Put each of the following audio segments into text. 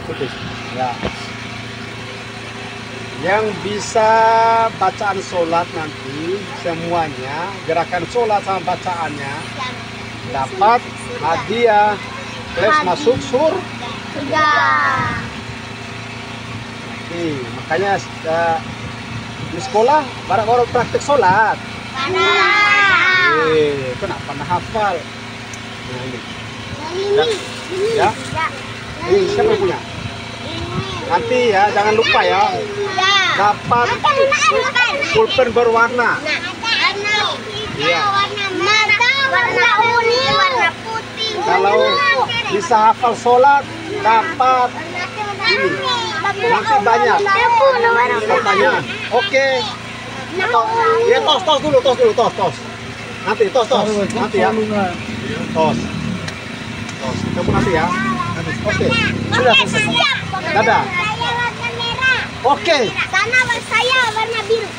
Putih. Ya. Yang bisa bacaan sholat nanti semuanya, gerakan sholat sama bacaannya dapat hadiah kelas masuk surga. Nih, makanya di sekolah baru praktek sholat. Kenapa pernah hafal? Nah, ini. Ya. Ini siapa yang punya? Nanti ya, jangan lupa ya. Dapat pulpen berwarna. Iya. Warna kuning, warna putih. Kalau bisa hafal sholat, dapat ini. Nanti banyak pertanyaan. Oke. Ya tos dulu. Nanti tos. Nanti ya. Tos. Kamu nanti ya. Oke. Sudah selesai. Dadah. Oke. Sana saya warna biru.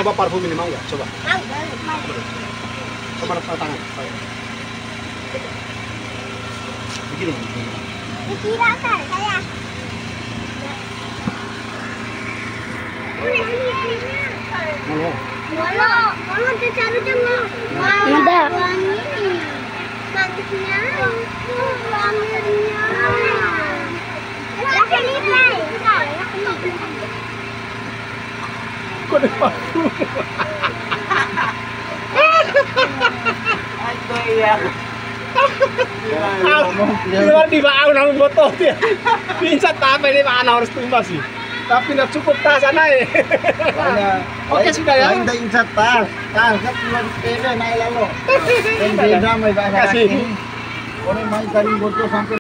Coba parfum ini mau nggak? Coba. Coba tangan. Begini. Dikira kan saya. Mau dicari dulu. Ada. Manisnya. Kok ada parfum? Iya. Biar di bawah nang botol dia. Bisa tapi ini mana harus tumbas sih. Tapi nggak cukup tas sana ya. Oke sudah ya. Tidak insat tas kan keluar sepeda naik lalu. Dan beda mai bahasa. Orang main garing botol sampai